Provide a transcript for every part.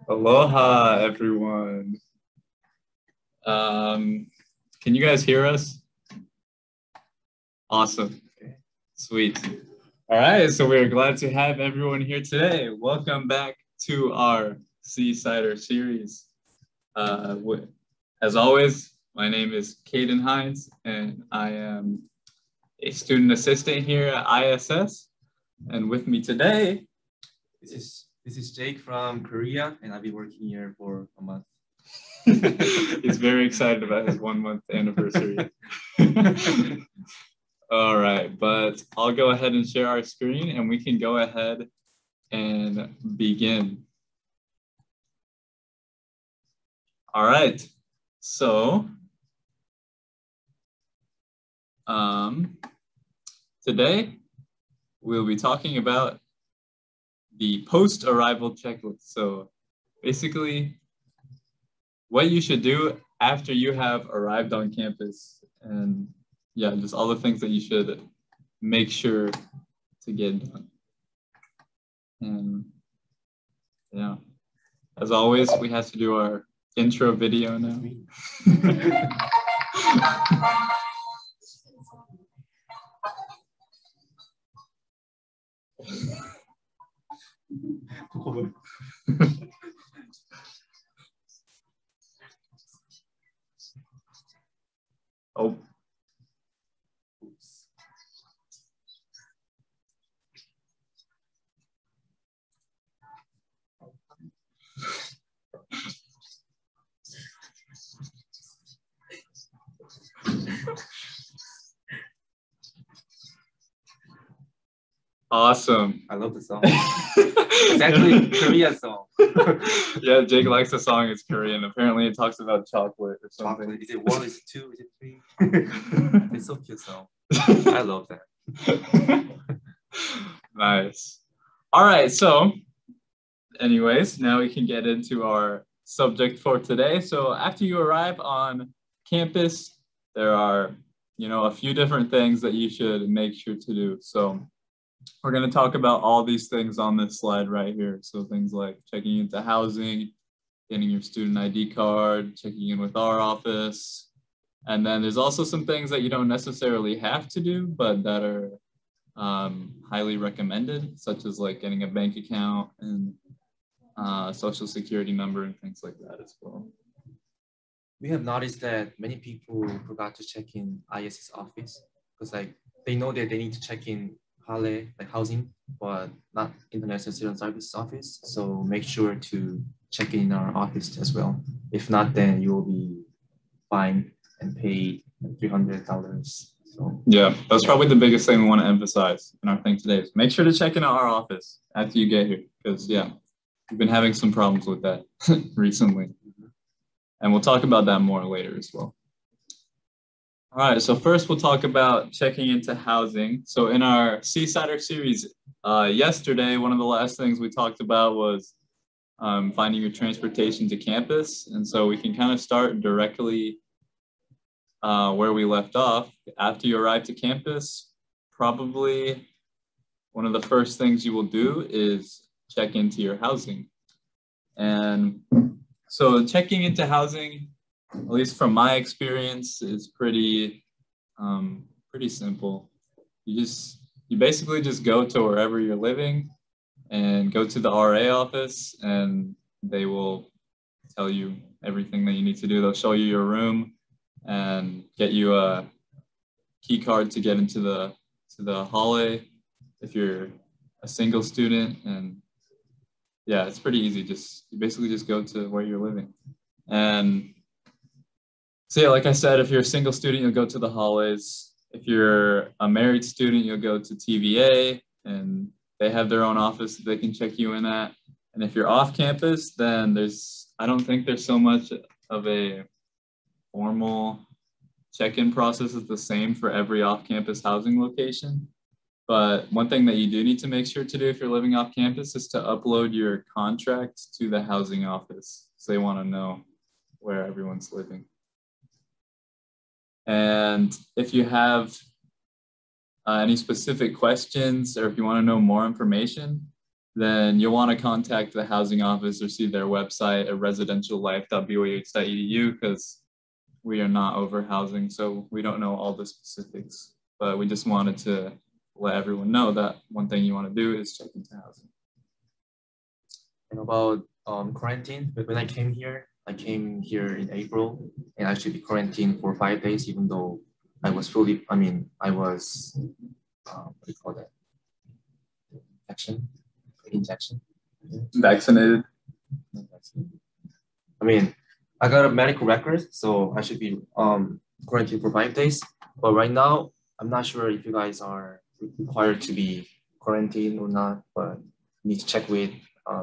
Aloha, everyone. Can you guys hear us? Awesome. Sweet. All right, so we're glad to have everyone here today. Welcome back to our Seasider series. As always, my name is Caden Hines, and I am a student assistant here at ISS. And with me today, This is Jake from Korea, and I've been working here for a month. he's very excited about his 1 month anniversary. All right, but I'll go ahead and share our screen and we can go ahead and begin. All right, so today we'll be talking about the post-arrival checklist. So basically what you should do after you have arrived on campus, and yeah, just all the things that you should make sure to get done. And yeah, as always, we have to do our intro video now. Oh. Awesome. I love the song. It's actually a Korean song. Yeah, Jake likes the song. It's Korean. Apparently it talks about chocolate or something. Chocolate. Is it 1, is it 2, is it 3? It's so cute song. I love that. Nice. All right, so anyways, now we can get into our subject for today. So after you arrive on campus, there are, a few different things that you should make sure to do. So we're going to talk about all these things on this slide right here. So things like checking into housing, getting your student ID card, checking in with our office. And then there's also some things that you don't necessarily have to do, but that are highly recommended, such as like getting a bank account and social security number and things like that as well. We have noticed that many people forgot to check in ISS office because they know that they need to check in HALE, like housing, but not International Student Service office. So make sure to check in our office as well. If not, then you will be fined and pay $300. So yeah, that's probably the biggest thing we want to emphasize in our thing today is make sure to check in our office after you get here, because we've been having some problems with that recently. And we'll talk about that more later as well. All right, so first we'll talk about checking into housing. So in our Seasider series yesterday, one of the last things we talked about was finding your transportation to campus. And so we can kind of start directly where we left off. After you arrive to campus, probably one of the first things you will do is check into your housing. And so checking into housing, at least from my experience, is pretty simple. You basically just go to wherever you're living and go to the RA office, and they will tell you everything that you need to do. They'll show you your room and get you a key card to get into the hallway if you're a single student. And yeah, it's pretty easy. You basically just go to where you're living. And so yeah, like I said, if you're a single student, you'll go to the hallways. If you're a married student, you'll go to TVA, and they have their own office that they can check you in at. And if you're off campus, then I don't think there's so much of a formal check-in process. It's the same for every off-campus housing location. But one thing that you do need to make sure to do if you're living off campus is to upload your contract to the housing office. So they want to know where everyone's living. And if you have any specific questions or if you want to know more information, then you'll want to contact the housing office or see their website at residentiallife.byu.edu because we are not over housing, so we don't know all the specifics. But we just wanted to let everyone know that one thing you want to do is check into housing. And about quarantine, but when I came here in April, and I should be quarantined for 5 days, even though I was what do you call that? Injection. Vaccinated. I mean, I got a medical record, so I should be quarantined for 5 days. But right now, I'm not sure if you guys are required to be quarantined or not, but need to check with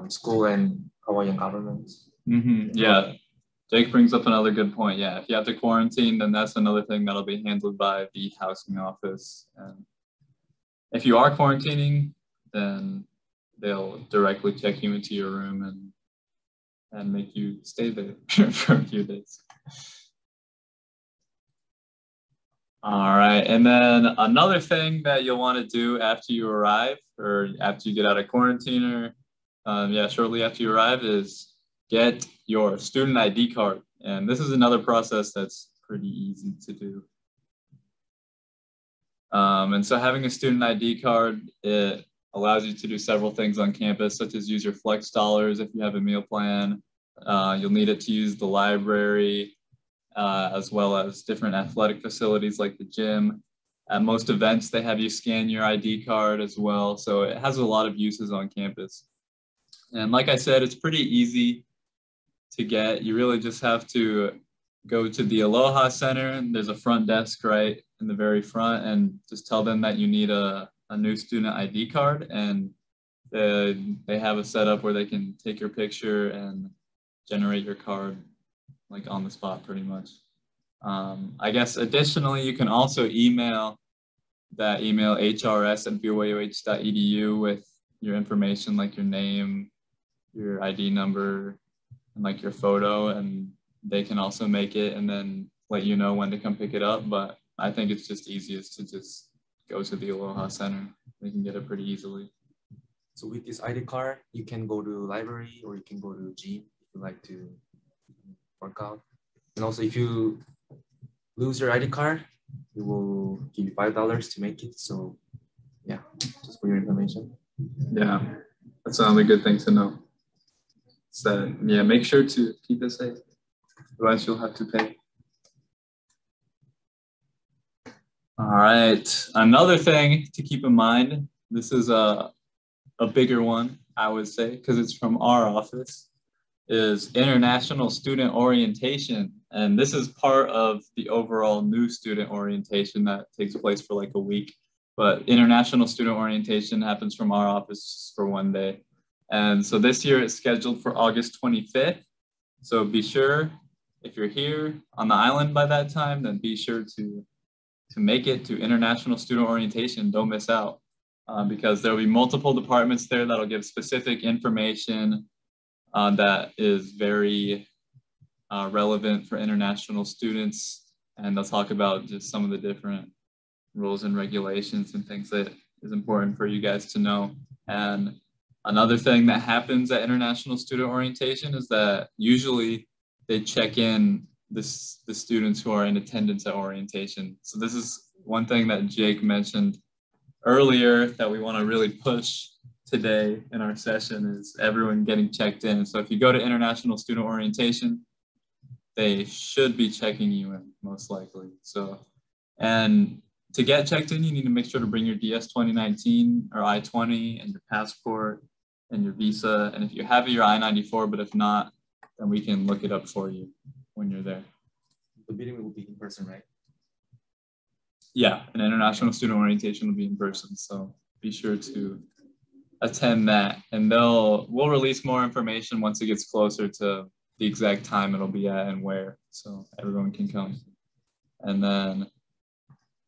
school and Hawaiian government. Yeah, Jake brings up another good point. Yeah, if you have to quarantine, then that's another thing that'll be handled by the housing office. And if you are quarantining, then they'll directly check you into your room and make you stay there for a few days. All right, and then another thing that you'll want to do after you arrive or after you get out of quarantine or shortly after you arrive is get your student ID card. And this is another process that's pretty easy to do. And so having a student ID card, it allows you to do several things on campus, such as use your flex dollars if you have a meal plan. You'll need it to use the library, as well as different athletic facilities like the gym. At most events, they have you scan your ID card as well. So it has a lot of uses on campus. And like I said, it's pretty easy to get. You really just have to go to the Aloha Center. There's a front desk right in the very front and just tell them that you need a new student ID card. And they have a setup where they can take your picture and generate your card like on the spot pretty much. I guess additionally, you can also email hrs@byuh.edu with your information like your name, your ID number, and like your photo, and they can also make it and then let you know when to come pick it up. But I think it's just easiest to just go to the Aloha Center. They can get it pretty easily. So with this ID card, you can go to the library or you can go to the gym if you like to work out. And also if you lose your ID card, it will give you $5 to make it. So yeah, just for your information. Yeah, that's another good thing to know. So yeah, make sure to keep it safe. Otherwise you'll have to pay. All right, another thing to keep in mind, this is a bigger one, I would say, because it's from our office, is international student orientation. And this is part of the overall new student orientation that takes place for like a week. But international student orientation happens from our office for one day. And so this year it's scheduled for August 25th. So be sure, if you're here on the island by that time, then be sure to make it to international student orientation. Don't miss out, because there will be multiple departments there that'll give specific information that is very relevant for international students. And they'll talk about just some of the different rules and regulations and things that is important for you guys to know. And another thing that happens at international student orientation is that usually they check in the students who are in attendance at orientation. So this is one thing that Jake mentioned earlier that we want to really push today in our session is everyone getting checked in. So if you go to international student orientation, they should be checking you in most likely. So, and to get checked in, you need to make sure to bring your DS 2019 or I-20 and your passport and your visa. And if you have your I-94, but if not, then we can look it up for you when you're there. The meeting will be in person, right? Yeah, an international student orientation will be in person. So be sure to attend that, and we'll release more information once it gets closer to the exact time it'll be at and where, so everyone can come. And then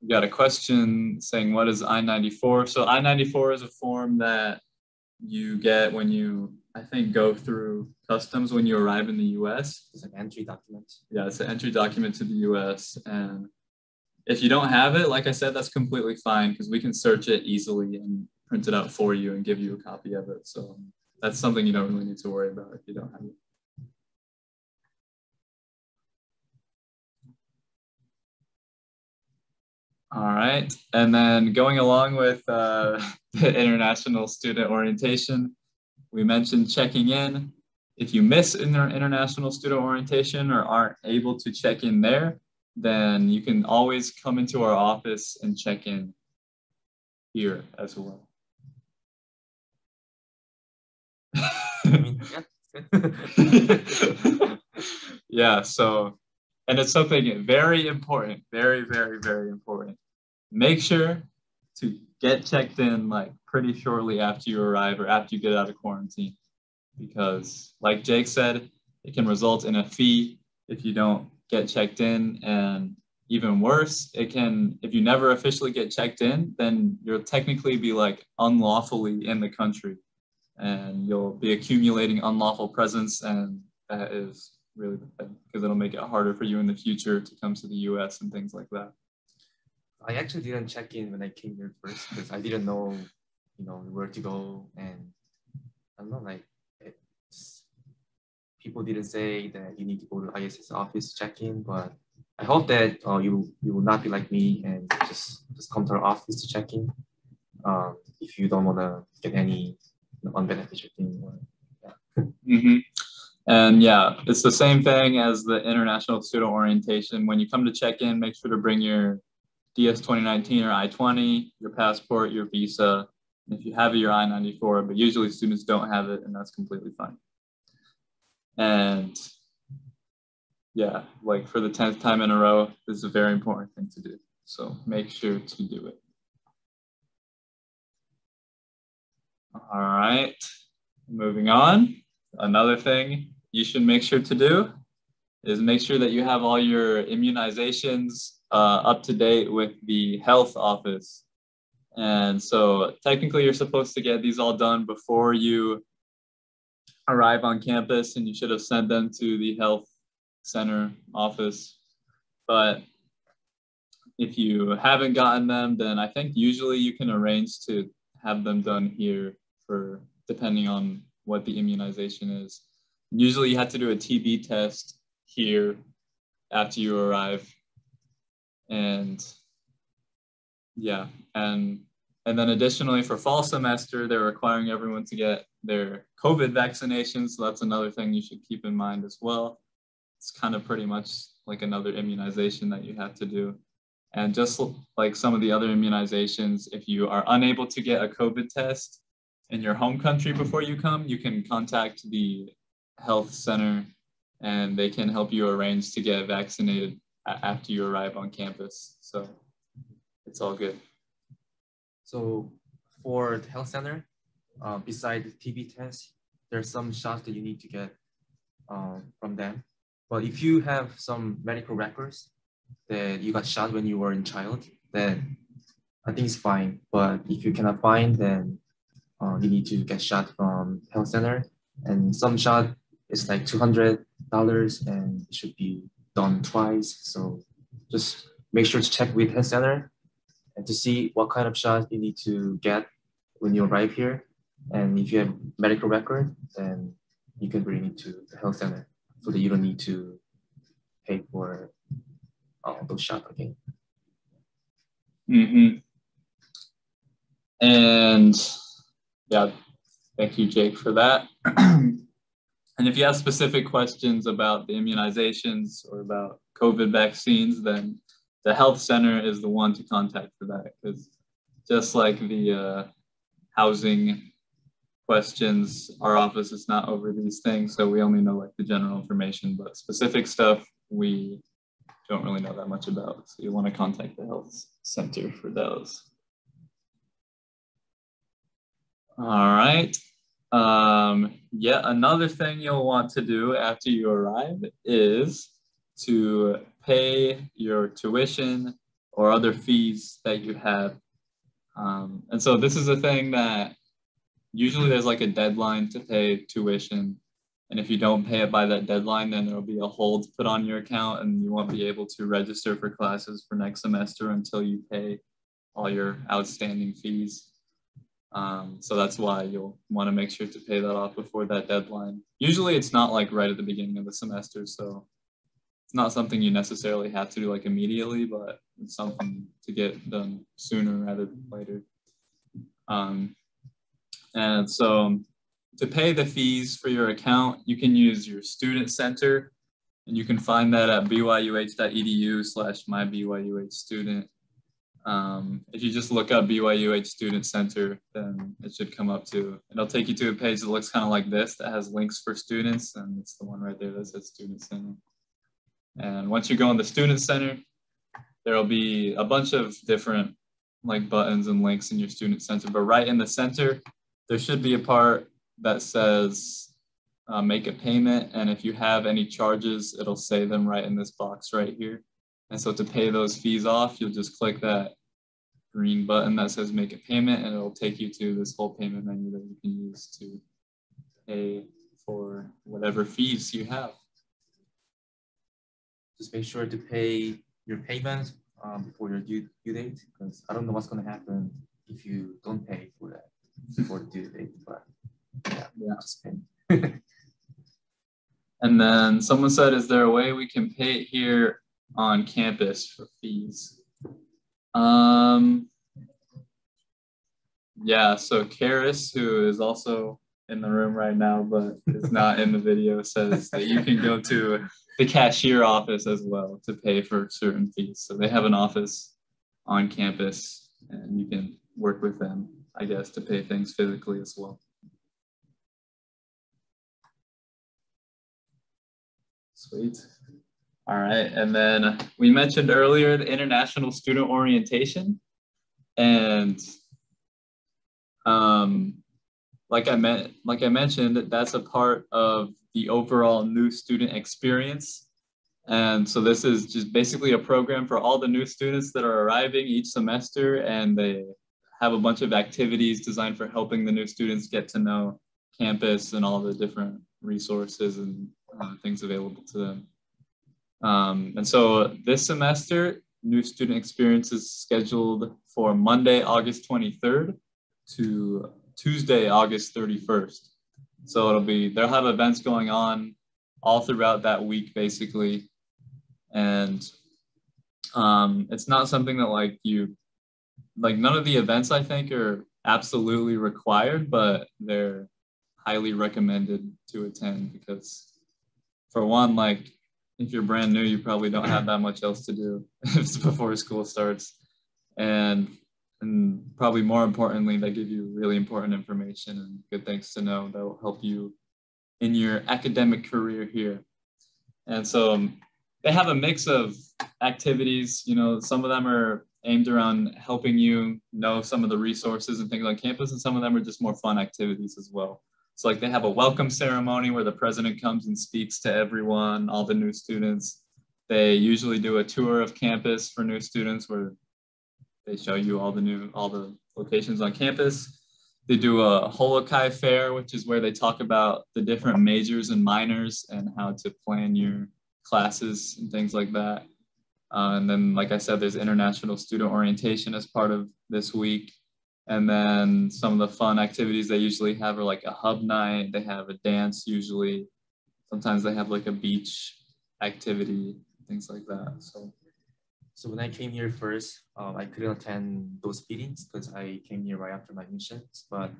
we got a question saying, what is I-94? So I-94 is a form that you get when you, I think, go through customs when you arrive in the US. It's an entry document. Yeah, it's an entry document to the US. And if you don't have it, like I said, that's completely fine because we can search it easily and print it out for you and give you a copy of it. So that's something you don't really need to worry about if you don't have it. All right, and then going along with the international student orientation, we mentioned checking in. If you miss international student orientation or aren't able to check in there, then you can always come into our office and check in here as well. Yeah, so, and it's something very important, very, very, very important. Make sure to get checked in like pretty shortly after you arrive or after you get out of quarantine, because like Jake said, it can result in a fee if you don't get checked in, and even worse, it can, if you never officially get checked in, then you'll technically be like unlawfully in the country and you'll be accumulating unlawful presence, and that is really bad because it'll make it harder for you in the future to come to the US and things like that. I actually didn't check in when I came here first because I didn't know, where to go, and I don't know, like people didn't say that you need to go to ISS office to check in, but I hope that you will not be like me and just come to our office to check in if you don't want to get any unbeneficial thing. Mm-hmm. And yeah, it's the same thing as the international student orientation. When you come to check in, make sure to bring your DS 2019 or I-20, your passport, your visa. And if you have it, your I-94, but usually students don't have it, and that's completely fine. And yeah, like for the 10th time in a row, this is a very important thing to do. So make sure to do it. All right, moving on. Another thing you should make sure to do is make sure that you have all your immunizations up to date with the health office. And so technically you're supposed to get these all done before you arrive on campus, and you should have sent them to the health center office. But if you haven't gotten them, then I think usually you can arrange to have them done here for depending on what the immunization is. Usually you have to do a TB test here after you arrive. And yeah, and then additionally for fall semester, they're requiring everyone to get their COVID vaccinations. So that's another thing you should keep in mind as well. It's kind of pretty much like another immunization that you have to do. And just like some of the other immunizations, if you are unable to get a COVID test in your home country before you come, you can contact the health center and they can help you arrange to get vaccinated after you arrive on campus. So it's all good. So for the health center, besides the TB test, there's some shots that you need to get from them. But if you have some medical records that you got shot when you were a child, then I think it's fine. But if you cannot find, then you need to get shot from health center. And some shot is like $200 and it should be done twice. So just make sure to check with health center and to see what kind of shot you need to get when you arrive here. And if you have medical record, then you can bring it to the health center so that you don't need to pay for those shots again. Mm-hmm. And yeah, thank you, Jake, for that. And if you have specific questions about the immunizations or about COVID vaccines, then the health center is the one to contact for that, because just like the housing questions, our office is not over these things, so we only know like the general information, but specific stuff we don't really know that much about. So you want to contact the health center for those. All right. Yeah, another thing you'll want to do after you arrive is to pay your tuition or other fees that you have. And so this is a thing that usually there's like a deadline to pay tuition. And if you don't pay it by that deadline, then there'll be a hold put on your account and you won't be able to register for classes for next semester until you pay all your outstanding fees. So that's why you'll want to make sure to pay that off before that deadline. Usually it's not like right at the beginning of the semester, so it's not something you necessarily have to do like immediately, but it's something to get done sooner rather than later. And so to pay the fees for your account, you can use your student center, and you can find that at byuh.edu/mybYUHstudent. If you just look up BYUH Student Center, then it should come up too. It'll take you to a page that looks kind of like this that has links for students, and it's the one right there that says Student Center. And once you go in the Student Center, there'll be a bunch of different like buttons and links in your Student Center, but right in the center, there should be a part that says make a payment, and if you have any charges, it'll say them right in this box right here. And so to pay those fees off, you'll just click that green button that says make a payment, and it'll take you to this whole payment menu that you can use to pay for whatever fees you have. Just make sure to pay your payment before your due date, because I don't know what's going to happen if you don't pay for that before the due date, but yeah. Just pay. And then someone said, is there a way we can pay it here on campus for fees? Yeah, so Karis, who is also in the room right now, but is not in the video, says that you can go to the cashier office as well to pay for certain fees. So they have an office on campus, and you can work with them, I guess, to pay things physically as well. Sweet. All right, and then we mentioned earlier the International Student Orientation, and like I mentioned, that's a part of the overall new student experience. And so this is just basically a program for all the new students that are arriving each semester, and they have a bunch of activities designed for helping the new students get to know campus and all the different resources and things available to them. And so this semester, new student experience is scheduled for Monday, August 23rd to Tuesday, August 31st. So they'll have events going on all throughout that week, basically. And it's not something that none of the events I think are absolutely required, but they're highly recommended to attend because, for one, if you're brand new, you probably don't have that much else to do before school starts. And probably more importantly, they give you really important information and good things to know that will help you in your academic career here. And so they have a mix of activities. Some of them are aimed around helping you know some of the resources and things on campus, and some of them are just more fun activities as well. So they have a welcome ceremony where the president comes and speaks to everyone, all the new students. They usually do a tour of campus for new students where they show you all the locations on campus. They do a Holokai fair, which is where they talk about the different majors and minors and how to plan your classes and things like that. And then, like I said, there's International Student Orientation as part of this week. And then some of the fun activities they usually have are like a hub night. They have a dance usually. Sometimes they have a beach activity, things like that. So when I came here first, I couldn't attend those meetings because I came here right after my admissions. But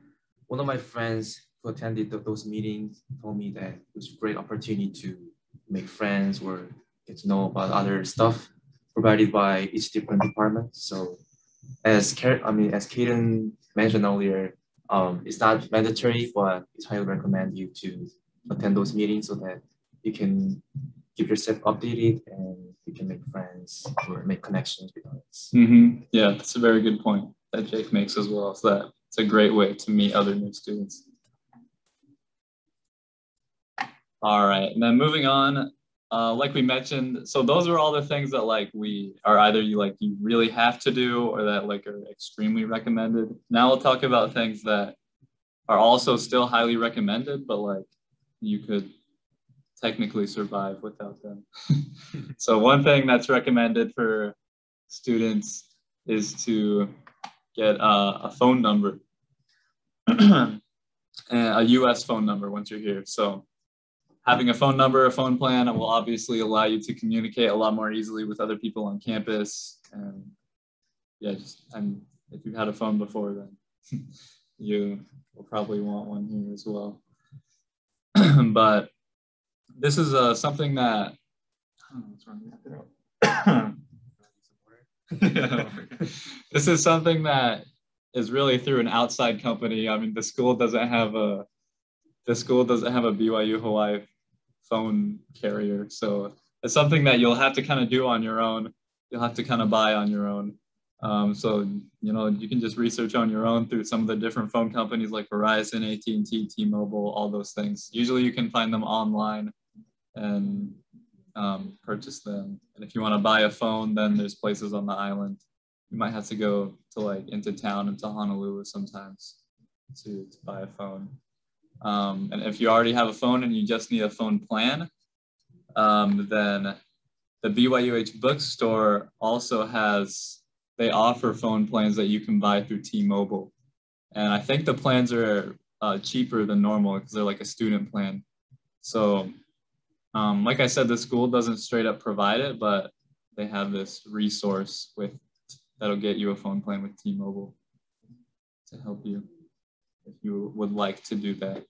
one of my friends who attended those meetings told me that it was a great opportunity to make friends or get to know about other stuff provided by each different department. So as Kaden mentioned earlier, it's not mandatory, but it's highly recommend you to attend those meetings so that you can keep yourself updated and you can make friends or make connections with others. Mm-hmm. Yeah, that's a very good point that Jake makes as well. So that it's a great way to meet other new students. All right, and then moving on, like we mentioned, so those are all the things that we are either you really have to do or that are extremely recommended. Now we'll talk about things that are also still highly recommended, but you could technically survive without them. So one thing that's recommended for students is to get a phone number. and a US phone number once you're here. So having a phone number, a phone plan will obviously allow you to communicate a lot more easily with other people on campus. And yeah, and if you've had a phone before, then you will probably want one here as well. But this is something that, what's wrong with that? This is something that is really through an outside company. I mean, the school doesn't have a BYU Hawaii phone carrier, so it's something that you'll have to kind of do on your own. You'll have to kind of buy on your own. So you can just research on your own through some of the different phone companies like Verizon, AT&T, T-Mobile, all those things. Usually you can find them online and purchase them. And if you want to buy a phone, then there's places on the island. You might have to go to like into town, into Honolulu sometimes to buy a phone. And if you already have a phone and you just need a phone plan, then the BYUH bookstore also they offer phone plans that you can buy through T-Mobile. And I think the plans are cheaper than normal because they're like a student plan. So like I said, the school doesn't straight up provide it, but they have this resource that'll get you a phone plan with T-Mobile to help you if you would like to do that.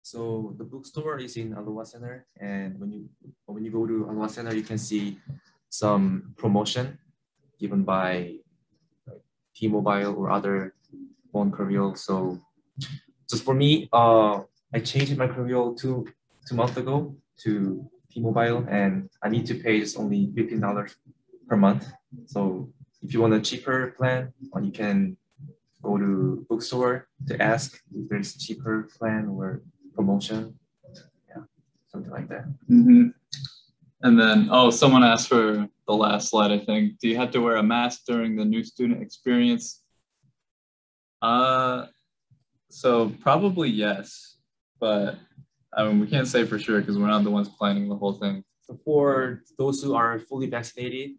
So the bookstore is in Aloha Center, and when you go to Aloha Center, you can see some promotion given by T-Mobile or other phone carrier. So just for me, I changed my carrier two months ago to T-Mobile, and I need to pay just only $15 per month. So if you want a cheaper plan, you can go to bookstore to ask if there's cheaper plan or promotion, something like that. Mm-hmm. And then, someone asked for the last slide, I think. Do you have to wear a mask during the new student experience? So probably yes, but I mean, we can't say for sure because we're not the ones planning the whole thing. So for those who are fully vaccinated,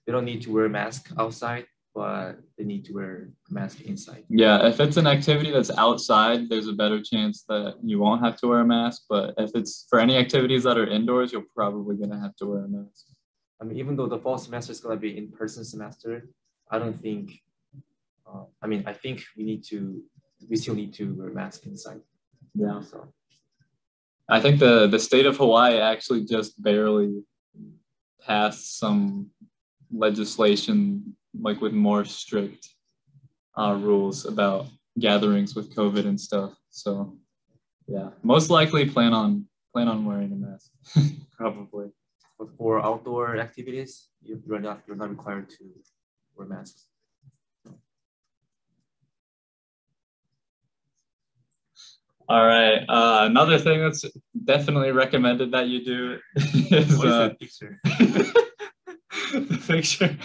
they don't need to wear a mask outside, but they need to wear a mask inside. Yeah, if it's an activity that's outside, there's a better chance that you won't have to wear a mask. But if it's for any activities that are indoors, you're probably going to have to wear a mask. I mean, even though the fall semester is going to be in-person semester, I don't think, I think we still need to wear a mask inside. Yeah. So I think the state of Hawaii actually just barely passed some legislation like with more strict rules about gatherings with COVID and stuff. So yeah, most likely plan on wearing a mask, probably. But for outdoor activities, you're not required to wear masks. All right. Another thing that's definitely recommended that you do is what is that picture? The picture.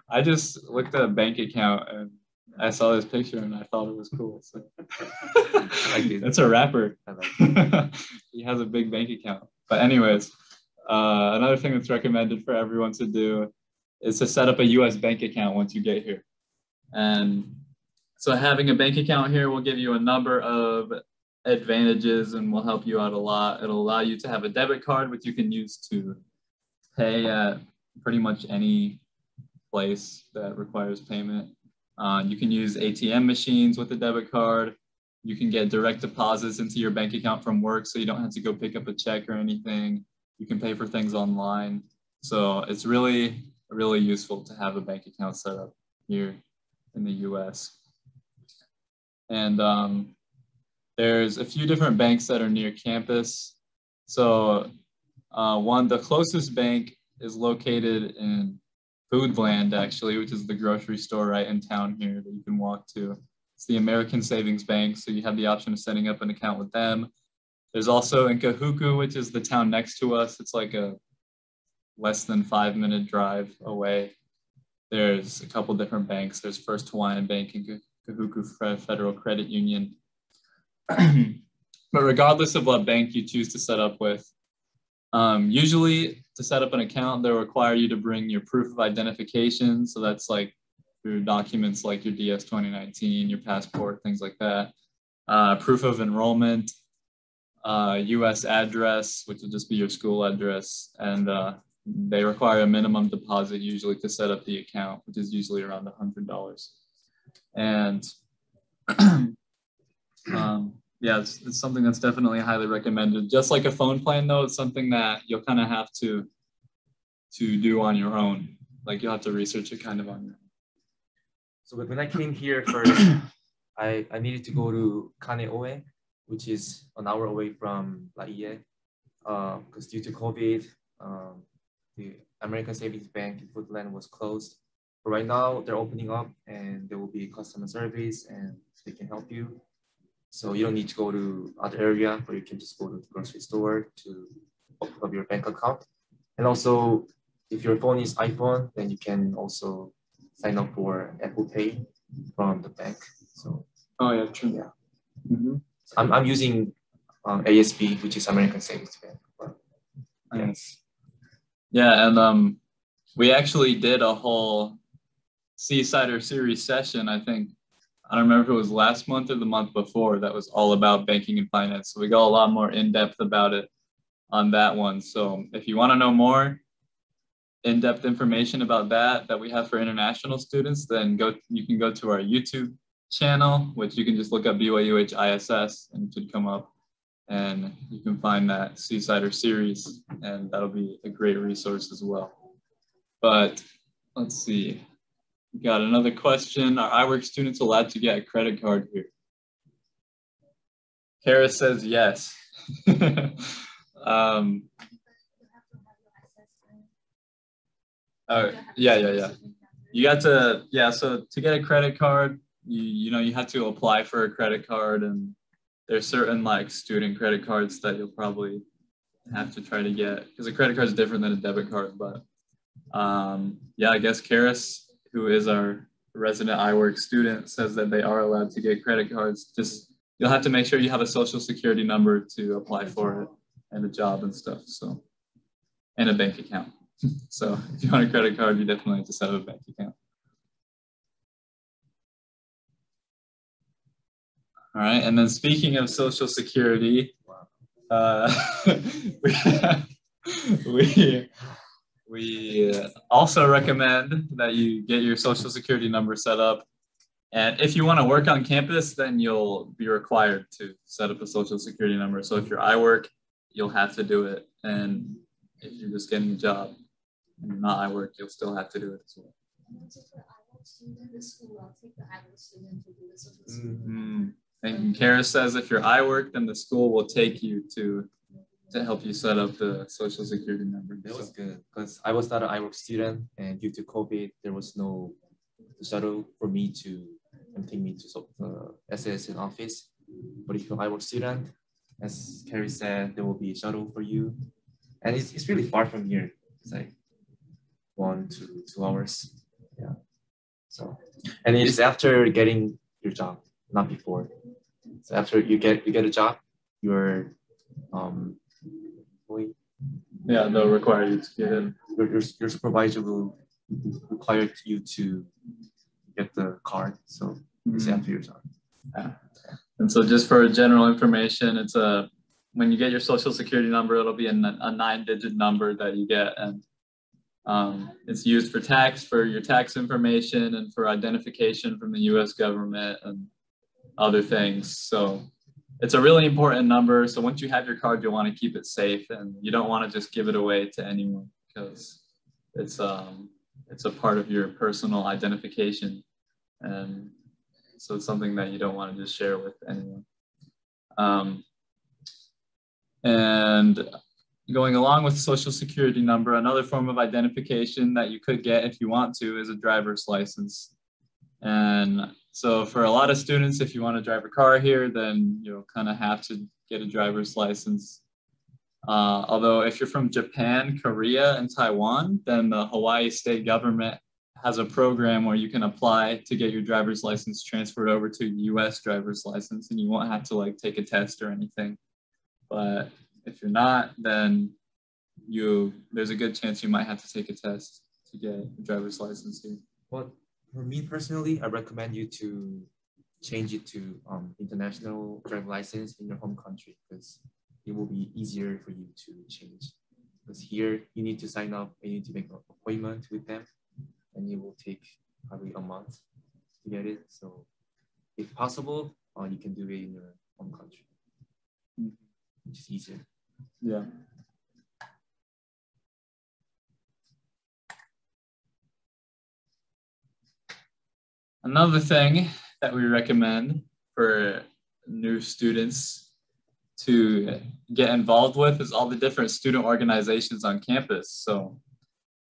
I just looked at a bank account and I saw this picture and I thought it was cool. So. I like it. That's a rapper. I like it. He has a big bank account. But anyways, another thing that's recommended for everyone to do is to set up a US bank account once you get here. And so having a bank account here will give you a number of advantages and will help you out a lot. It'll allow you to have a debit card, which you can use to pay at pretty much any place that requires payment. You can use ATM machines with a debit card. You can get direct deposits into your bank account from work, so you don't have to go pick up a check or anything. You can pay for things online. So it's really, really useful to have a bank account set up here in the US. And there's a few different banks that are near campus. So the closest bank is located in Foodland, actually, which is the grocery store right in town here that you can walk to. It's the American Savings Bank, so you have the option of setting up an account with them. There's also in Kahuku, which is the town next to us. It's like a less than 5-minute drive away. There's a couple different banks. There's First Hawaiian Bank and Kahuku Federal Credit Union. But regardless of what bank you choose to set up with, usually to set up an account, they'll require you to bring your proof of identification. So that's like your documents like your DS 2019, your passport, things like that. Proof of enrollment, US address, which would just be your school address. And they require a minimum deposit usually to set up the account, which is usually around $100. And yeah, it's something that's definitely highly recommended. Just like a phone plan though, it's something that you'll kind of have to do on your own. Like you'll have to research it kind of on your own. So when I came here first, I needed to go to Kaneohe, which is an hour away from Laie, because due to COVID, the American Savings Bank in Footland was closed. But right now they're opening up and there will be customer service and they can help you. So you don't need to go to other area, but you can just go to the grocery store to open up your bank account. And also, if your phone is iPhone, then you can also sign up for Apple Pay from the bank. So oh yeah, true. Yeah. Mm-hmm. So I'm using ASB, which is American Savings Bank. But, yeah. Nice. Yeah, and we actually did a whole Seasider series session, I think. I don't remember if it was last month or the month before, that was all about banking and finance. So we got a lot more in-depth about it on that one. So if you want to know more in-depth information about that we have for international students, then you can go to our YouTube channel, which you can just look up BYUH ISS and it should come up. And you can find that Seasider series, and that'll be a great resource as well. But let's see. We got another question. Are iWork students allowed to get a credit card here? Kara says yes. Yeah. You got to, so to get a credit card, you have to apply for a credit card, and there's certain like student credit cards that you'll probably have to try to get, because a credit card is different than a debit card. But yeah, I guess Karis, who is our resident iWork student, says that they are allowed to get credit cards. Just you'll have to make sure you have a social security number to apply for it, and a job and stuff. So, and a bank account. So if you want a credit card, you definitely have to set up a bank account. All right, and then speaking of social security, we also recommend that you get your social security number set up. And if you want to work on campus, then you'll be required to set up a social security number. So if you're iWork, you'll have to do it. And if you're just getting a job and you're not iWork, you'll still have to do it as well. And Kara says if you're iWork, then the school will take you to help you set up the social security number. That was good, because I was not an iWork student, and due to COVID, there was no shuttle for me to take me to the SSN office. But if you're an iWork student, as Carrie said, there will be a shuttle for you. And it's really far from here. It's like 1 to 2 hours. Yeah. So, and it is after getting your job, not before. So after you get a job, you're yeah, they'll require you to get in. Your supervisor will require you to get the card. So it's after your job. Yeah. And so just for general information, it's when you get your social security number, it'll be a 9-digit number that you get, and it's used for your tax information and for identification from the U.S. government and other things. So it's a really important number. So once you have your card, you'll want to keep it safe, and you don't want to just give it away to anyone, because it's a part of your personal identification, and so it's something that you don't want to just share with anyone. And going along with social security number, another form of identification that you could get if you want to is a driver's license. And so for a lot of students, if you want to drive a car here, then you'll kind of have to get a driver's license. Although if you're from Japan, Korea, and Taiwan, then the Hawaii state government has a program where you can apply to get your driver's license transferred over to a US driver's license, and you won't have to like take a test or anything. But if you're not, then there's a good chance you might have to take a test to get a driver's license here. What For me personally, I recommend you to change it to international driver license in your home country because it will be easier for you to change. Because here you need to sign up, you need to make an appointment with them, and it will take probably a month to get it. So if possible, you can do it in your home country, which is easier. Yeah. Another thing that we recommend for new students to get involved with is all the different student organizations on campus. So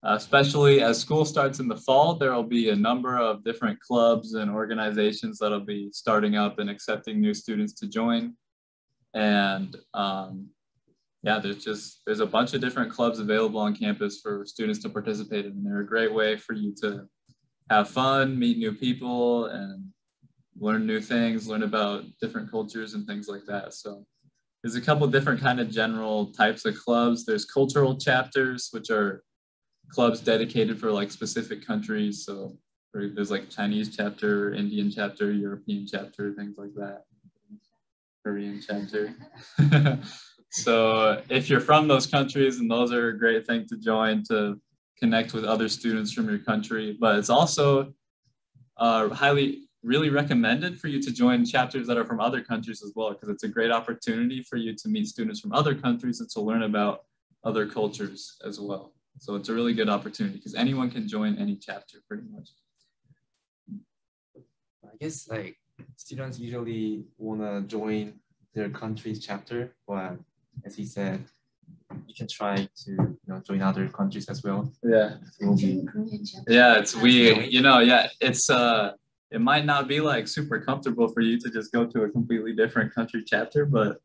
especially as school starts in the fall, there will be a number of different clubs and organizations that'll be starting up and accepting new students to join. And yeah, there's a bunch of different clubs available on campus for students to participate in. And they're a great way for you to have fun, meet new people, and learn new things, learn about different cultures and things like that. So there's a couple different kind of general types of clubs. There's cultural chapters, which are clubs dedicated for like specific countries. So there's like Chinese chapter, Indian chapter, European chapter, things like that. Korean chapter. So if you're from those countries, and those are a great thing to join to connect with other students from your country, but it's also really recommended for you to join chapters that are from other countries as well, because it's a great opportunity for you to meet students from other countries and to learn about other cultures as well. So it's a really good opportunity because anyone can join any chapter pretty much. I guess like students usually want to join their country's chapter, but as he said, you can try to join other countries as well. Yeah. Yeah, it might not be like super comfortable for you to just go to a completely different country chapter, but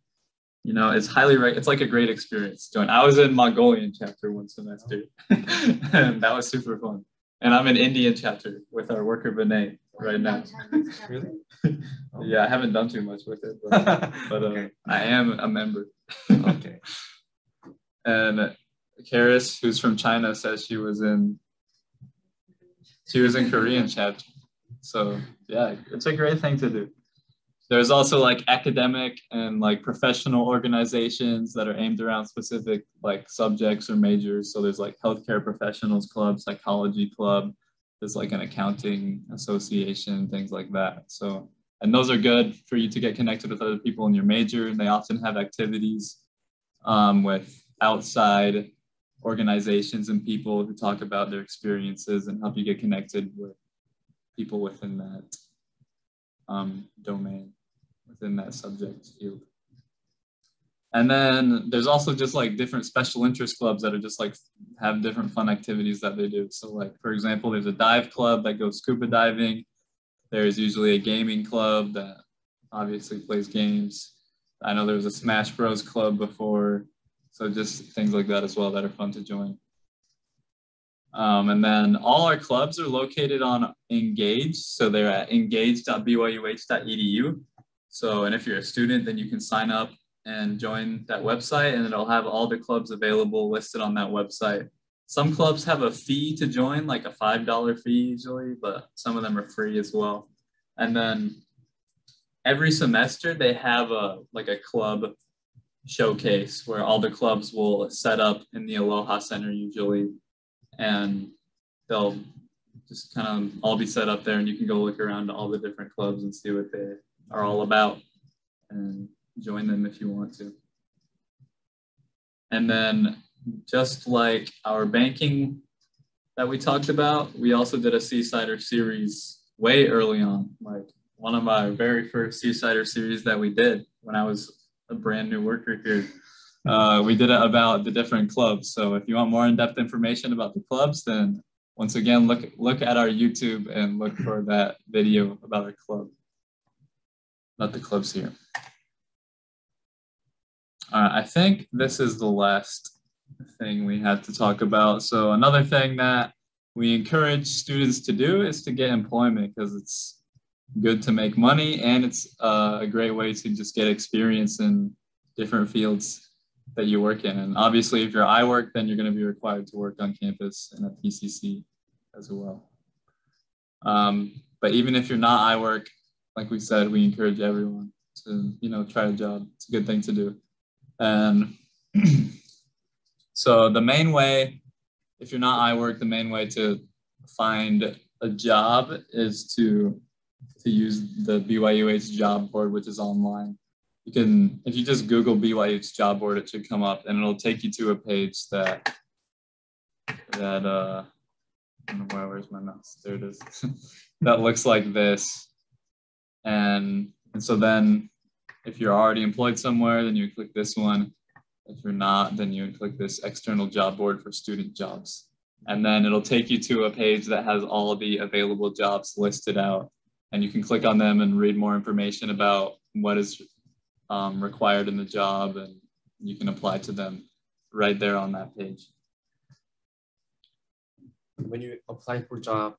it's like a great experience. I was in Mongolian chapter one semester, and that was super fun. And I'm in Indian chapter with our worker Vinay right now. Really? Yeah, I haven't done too much with it, but okay. I am a member. Okay. And Karis, who's from China, says she was in Korean chapter. So yeah, it's a great thing to do. There's also like academic and like professional organizations that are aimed around specific like subjects or majors. So there's like healthcare professionals club, psychology club, there's like an accounting association, things like that. So, and those are good for you to get connected with other people in your major. And they often have activities with outside organizations and people who talk about their experiences and help you get connected with people within that domain, within that subject field. And then there's also just like different special interest clubs that are just like have different fun activities that they do. So like, for example, there's a dive club that goes scuba diving. There's usually a gaming club that obviously plays games. I know there was a Smash Bros club before. So just things like that as well that are fun to join. And then all our clubs are located on Engage. So they're at engage.byuh.edu. So, and if you're a student, then you can sign up and join that website, and it'll have all the clubs available listed on that website. Some clubs have a fee to join, like a $5 fee usually, but some of them are free as well. And then every semester they have a club showcase where all the clubs will set up in the Aloha Center usually, and they'll just kind of all be set up there, and you can go look around to all the different clubs and see what they are all about and join them if you want to. And then just like our banking that we talked about, we also did a Seasider series way early on, like one of my very first Seasider series that we did when I was a brand new worker here. We did it about the different clubs. So if you want more in-depth information about the clubs, then once again, look at our YouTube and look for that video about our club, about the clubs here. I think this is the last thing we had to talk about. So another thing that we encourage students to do is to get employment, because it's good to make money, and it's a great way to just get experience in different fields that you work in. And obviously, if you're iWork, then you're going to be required to work on campus and at PCC as well. But even if you're not iWork, like we said, we encourage everyone to, try a job. It's a good thing to do. And so the main way, if you're not iWork, the main way to find a job is to use the BYUH job board, which is online. You can, if you just Google BYUH job board, it should come up and it'll take you to a page that I don't know where's my mouse? There it is. That looks like this. And so then if you're already employed somewhere, then you click this one. If you're not, then you would click this external job board for student jobs. And then it'll take you to a page that has all the available jobs listed out. And you can click on them and read more information about what is required in the job, and you can apply to them right there on that page. When you apply for a job,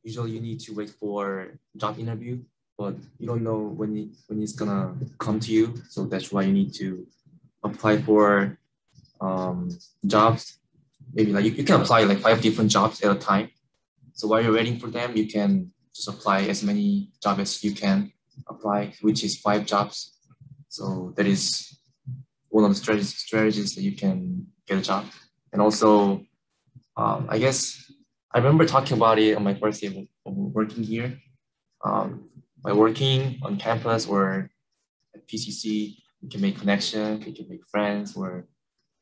usually you need to wait for job interview, but you don't know when it's gonna come to you. So that's why you need to apply for jobs. Maybe like you can apply like 5 different jobs at a time. So while you're waiting for them, you can just apply as many jobs as you can apply, which is 5 jobs. So that is one of the strategies that you can get a job. And also, I guess I remember talking about it on my first day of working here. By working on campus or at PCC, you can make connections, you can make friends, or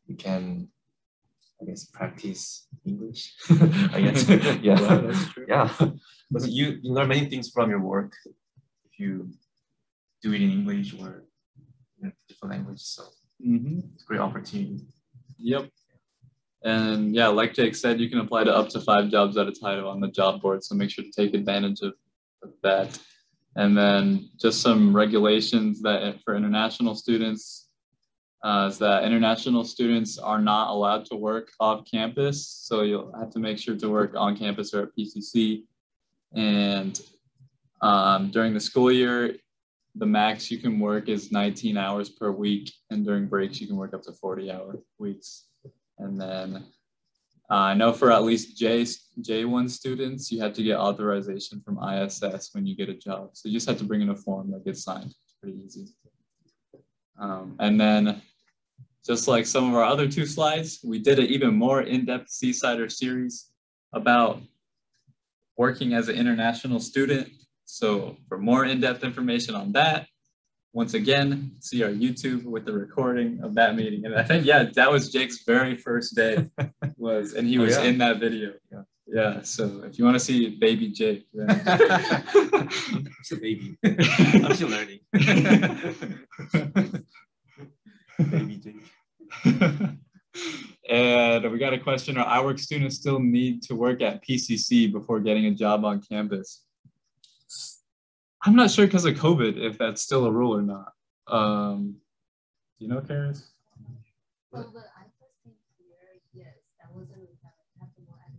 you can, I guess, practice English. I guess, yeah, that's true. Yeah, because you learn many things from your work if you do it in English or in a different language. So it's a great opportunity. Yep. And yeah, like Jake said, you can apply to up to 5 jobs at a time on the job board. So make sure to take advantage of that. And then just some regulations that for international students is that international students are not allowed to work off campus. So you'll have to make sure to work on campus or at PCC. And during the school year, the max you can work is 19 hours per week. And during breaks, you can work up to 40-hour weeks. And then I know for at least J1 students, you have to get authorization from ISS when you get a job. So you just have to bring in a form that gets signed. It's pretty easy. And then just like some of our other 2 slides, we did an even more in-depth Seasider series about working as an international student. So for more in-depth information on that, once again, see our YouTube with the recording of that meeting. And I think, yeah, that was Jake's very first day and he was in that video. Yeah, so if you want to see baby Jake. Then... I'm still baby. I'm still learning. Baby Jake. And we got a question, are iWork students still need to work at PCC before getting a job on campus? I'm not sure because of COVID if that's still a rule or not. Do you know, Karis? Well, but I first came here, yes, that wasn't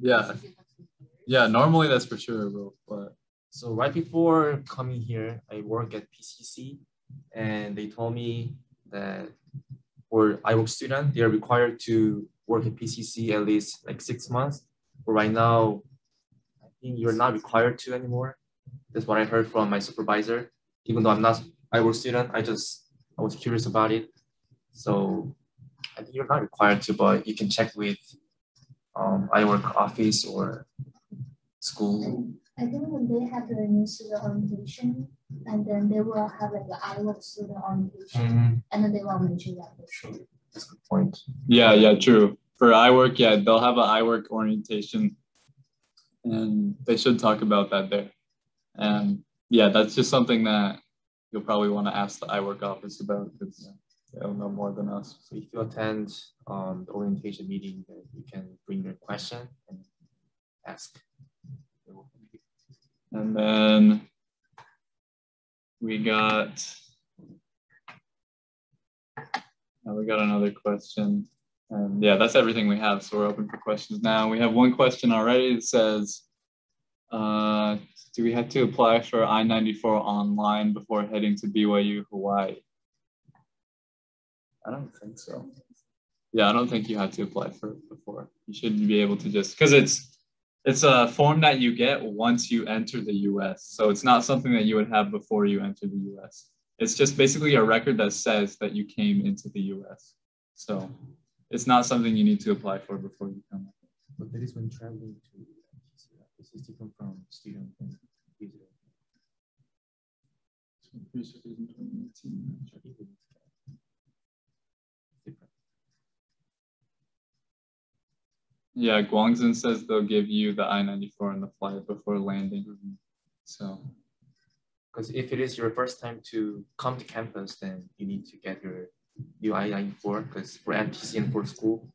yeah. Yeah, normally that's for sure a rule. But so right before coming here, I work at PCC, and they told me that for iWork student, they are required to work at PCC at least like 6 months. But right now, I think you're not required to anymore. That's what I heard from my supervisor. Even though I'm not iWork student, I was curious about it. So I think you're not required to, but you can check with iWork office or school. I think when they have the new student orientation, and then they will have like the iWork student orientation, and then they will mention that for sure. That's a good point. Yeah, true. For iWork, yeah, they'll have an iWork orientation, and they should talk about that there. And yeah, that's just something that you'll probably want to ask the iWork office about because they'll know more than us. So if you attend the orientation meeting, then you can bring your question and ask. And then we got another question. And yeah, that's everything we have. So we're open for questions now. We have one question already that says, do we have to apply for I-94 online before heading to BYU, Hawaii? I don't think so. Yeah, I don't think you have to apply for it before. You should be able to just, because It's a form that you get once you enter the US. So it's not something that you would have before you enter the US. It's just basically a record that says that you came into the US. So it's not something you need to apply for before you come. But that is when traveling to this is different from student and visitor. Yeah, Guangzhou says they'll give you the I-94 on the flight before landing. So, because if it is your first time to come to campus, then you need to get your new I-94, because for NPC and for school,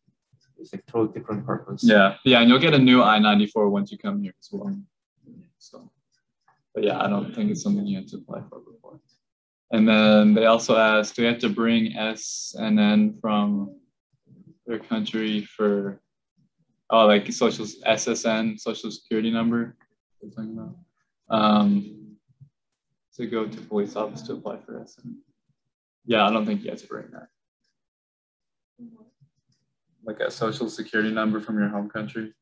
it's like totally different purpose. Yeah, and you'll get a new I-94 once you come here as well. So, but yeah, I don't think it's something you have to apply for before. And then they also asked, do you have to bring SNN from their country for, like SSN, social security number? We're talking about. To go to police office to apply for SNN. Yeah, I don't think you have to bring that. Like a social security number from your home country.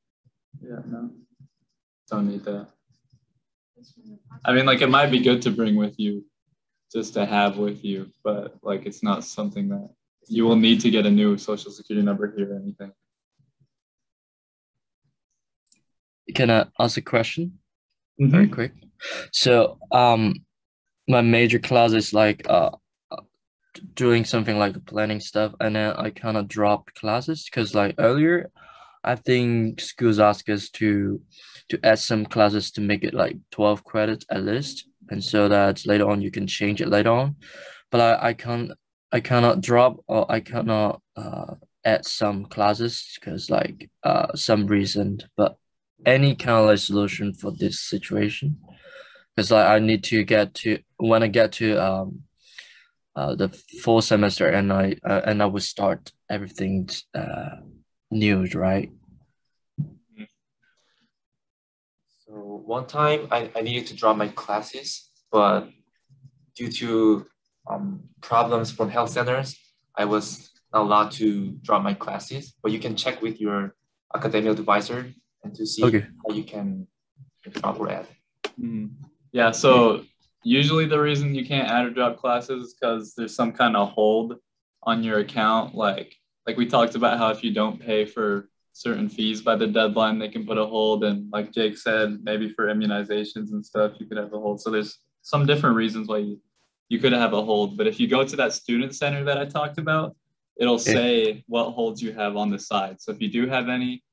Yeah, no, don't need that. I mean, like, it might be good to bring with you, just to have with you, but like, it's not something that you will need to get a new social security number here or anything. Can I ask a question? Very quick. So, my major class is like doing something like planning stuff, and then I kind of dropped classes because like earlier, I think schools ask us to add some classes to make it like 12 credits at least, and so that later on you can change it later on. But I cannot drop, or I cannot add some classes because like some reason. But any kind of like solution for this situation, because like I need to get to when I get to the fall semester, and I will start everything new, right? So one time I needed to drop my classes, but due to problems from health centers, I was not allowed to drop my classes. But you can check with your academic advisor and to see how you can drop or add. Yeah, so usually the reason you can't add or drop classes is because there's some kind of hold on your account. Like we talked about how if you don't pay for certain fees by the deadline, they can put a hold. And like Jake said, maybe for immunizations and stuff, you could have a hold. So there's some different reasons why you could have a hold. But if you go to that student center that I talked about, it'll say what holds you have on the side. So if you do have any,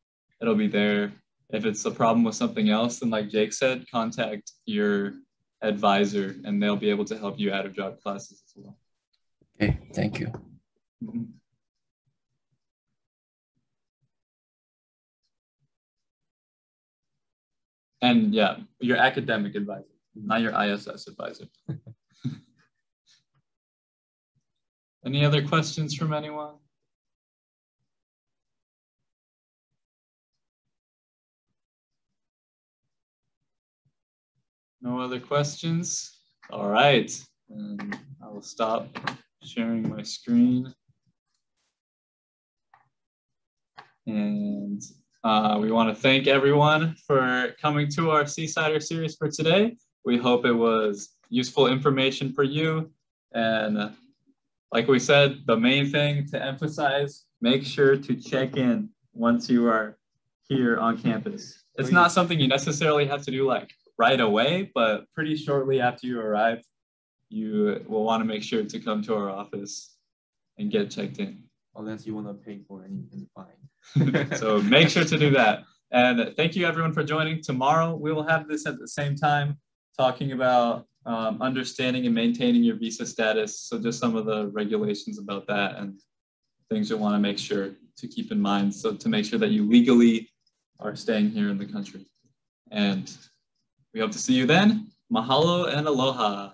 it'll be there. If it's a problem with something else, then like Jake said, contact your advisor and they'll be able to help you add or drop classes as well. Okay, thank you. And yeah, your academic advisor, not your ISS advisor. Any other questions from anyone? No other questions? All right, and I will stop sharing my screen. And we want to thank everyone for coming to our Seasider series for today. We hope it was useful information for you. And like we said, the main thing to emphasize, make sure to check in once you are here on campus. It's not something you necessarily have to do like right away, but pretty shortly after you arrive, you will want to make sure to come to our office and get checked in. Unless you want to pay for anything, fine. So make sure to do that. And thank you everyone for joining. Tomorrow we will have this at the same time, talking about understanding and maintaining your visa status. So just some of the regulations about that and things you'll want to make sure to keep in mind. So to make sure that you legally are staying here in the country. And we hope to see you then. Mahalo and aloha.